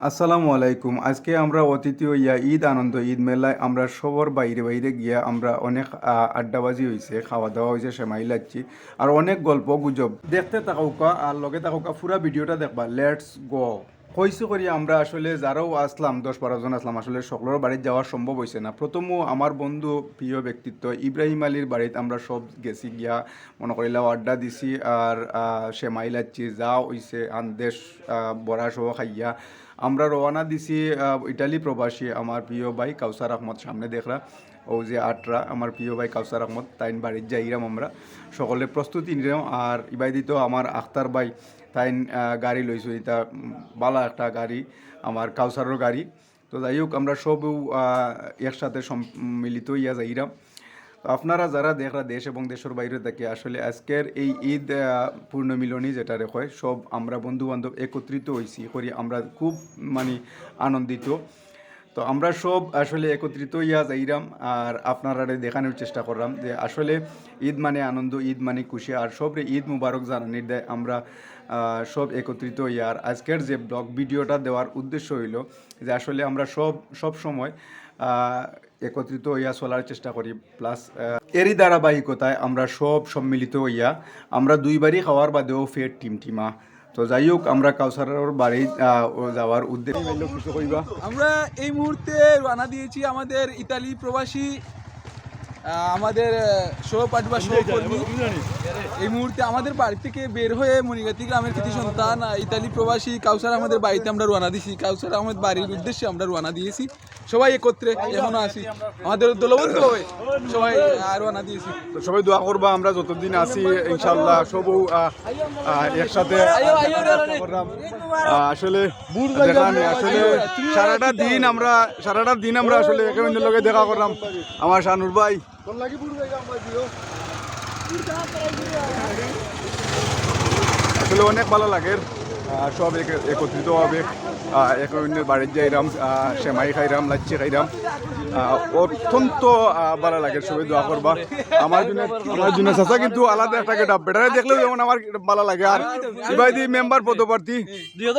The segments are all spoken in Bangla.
আসসালামু আলাইকুম। আজকে আমরা অতিথি হইয়া ঈদ আনন্দ ঈদ মেলায় আমরা সবর বাইরে বাইরে গিয়া আমরা অনেক আড্ডাবাজি হয়েছে, খাওয়া দাওয়া হয়েছে, সেমাই লাচ্ছি আর অনেক গল্প গুজব দেখতে থাকুকা আর লগে থাকুকা পুরা ভিডিওটা দেখবা। Let's go. কইসে করি আমরা আসলে যারাও আসলাম 10-12 জন আসলাম, আসলে সকলের বাড়িতে যাওয়া সম্ভব হয়েছে না। প্রথমও আমার বন্ধু প্রিয় ব্যক্তিত্ব ইব্রাহিম আলীর বাড়িতে আমরা সব গেছি গিয়া, মনে করিলাম আড্ডা দিছি আর সেমাই লাচ্ছি যা হইছে আন্দেশ বড়া সহ খাইয়া আমরা রওনা দিছি ইটালি প্রবাসী আমার প্রিয় ভাই কাউসার আহমদ। সামনে দেখরা ও যে আটরা আমার প্রিয় ভাই কাউসার আহমদ, তাইন বাড়ির যাইরাম আমরা সকলে প্রস্তুতি নিলাম। আর ইবাই দিত আমার আখতার ভাই, তাইন গাড়ি লইছো, এটা বালা একটা গাড়ি, আমার কাউসারের গাড়ি। তো যাই হোক আমরা সব একসাথে মিলিত ইয়া যাইরাম। তো আপনারা যারা দেখরা দেশ এবং দেশের বাইরে থেকে, আসলে আজকের এই ঈদ পূর্ণমিলনী যেটা রেখে সব আমরা বন্ধু বান্ধব একত্রিত হয়েছি করি, আমরা খুব মানে আনন্দিত। তো আমরা সব আসলে একত্রিত ইয়া যাইরাম আর আপনারা দেখানোর চেষ্টা করলাম যে আসলে ঈদ মানে আনন্দ, ঈদ মানে খুশি, আর সবরে ঈদ মুবারক জানানির দেয় আমরা সব একত্রিত ইয়া। আর আজকের যে ব্লগ ভিডিওটা দেওয়ার উদ্দেশ্য হইল যে আসলে আমরা সব সময় একত্রিত হইয়া চলার চেষ্টা করি, প্লাস এরই ধারাবাহিকতায় আমরা সব সম্মিলিত হইয়া আমরা দুইবারই খাওয়ার বাদেও ফের টিমা। তো যাই হোক আমরা কাউসারের বাড়ি যাওয়ার উদ্দেশ্যে কিছু কইবা। আমরা এই মুহূর্তে রওনা দিয়েছি আমাদের ইতালি প্রবাসী আমাদের সহপাঠী বা সহকর্মী। এই মুহূর্তে আমাদের বাড়ি থেকে বের হয়ে মণিগাতি গ্রামের কৃতি সন্তান ইতালি প্রবাসী কাউসার আমাদের বাড়িতে আমরা রওনা দিয়েছি। কাউসার আহমেদ বাড়ির উদ্দেশ্যে আমরা রওনা দিয়েছি সবাই একত্রে, এখনো আছি আমাদের দলবদ্ধ হয়ে সবাই রওনা দিয়েছি। তো সবাই দোয়া করবা আমরা যতদিন আছি ইনশাল্লাহ সব একসাথে। আসলে আসলে সারাটা দিন আমরা আসলে একে অন্যের লগে দেখা করলাম। আমার শানুর ভাই আসলে অনেক ভালো লাগে, সব একত্রিত হবে এক অন্যের বাড়ির যাইরাম, সেমাই খাইরাম, লাচ্ছি খাইরাম, অত্যন্ত ভালো লাগে। সবাই দোয়া করবা আমার জন্য চাচা কিন্তু আলাদা একটা গেটআপ, বেটারে দেখলেও যেমন আমার ভালো লাগে। আর ইবাইদি মেম্বার পদপ্রার্থী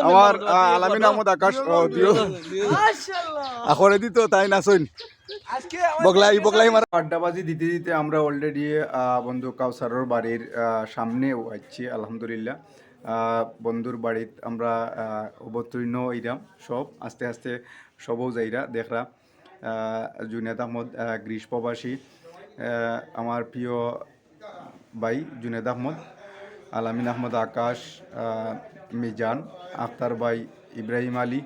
আমার আলামিন আহমদ আকাশ দিও আখরে দিত তাই নাচইন বগলাই মারা আড্ডাবাজি দিতে দিতে আমরা অলরেডি বন্ধু কাউসারের বাড়ির সামনে আছি। আলহামদুলিল্লাহ বন্ধুর বাড়িত আমরা অবতীর্ণ হইলাম, সব আস্তে আস্তে সবও যাইরা দেখরা। জুনেদ আহমদ গ্রীষ প্রবাসী, আমার প্রিয় ভাই জুনেদ আহমদ, আলামিন আহমদ আকাশ, মিজান, আখতার ভাই ইব্রাহিম আলী,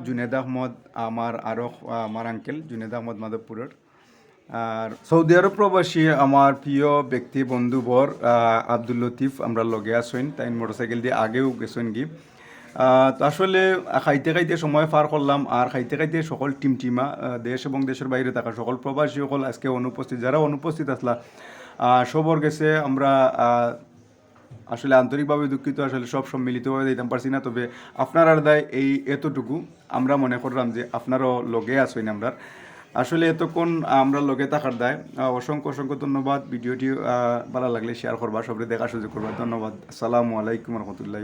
জুনেদ আহমদ আমার আঙ্কেল জুনেদ আহমদ মাধবপুরের। আর সৌদি আরব প্রবাসী আমার প্রিয় ব্যক্তি বন্ধুবর আব্দুল লতিফ আমরা লগে আসইন, তাই মোটরসাইকেল দিয়ে আগেও গেছেন কি। তো আসলে খাইতে খাইতে সময় পার করলাম আর খাইতে খাইতে সকল টিমা দেশ এবং দেশের বাইরে থাকা সকল প্রবাসী সকল আজকে অনুপস্থিত, যারা অনুপস্থিত আসলা সবর গেছে আমরা আসলে আন্তরিকভাবে দুঃখিত। আসলে সব সম্মিলিত হয়ে দিতাম পারছি না, তবে আপনার আর দায় এই এতটুকু আমরা মনে করলাম যে আপনারও লগে আসেন আমরা, আসলে এতক্ষণ আমরা লগে থাকার দায়। অসংখ্য ধন্যবাদ। ভিডিওটি ভালো লাগলে শেয়ার করবা, সবরে দেখার সুযোগ করবা। ধন্যবাদ। আসসালামু আলাইকুম রহমতুল্লাহ।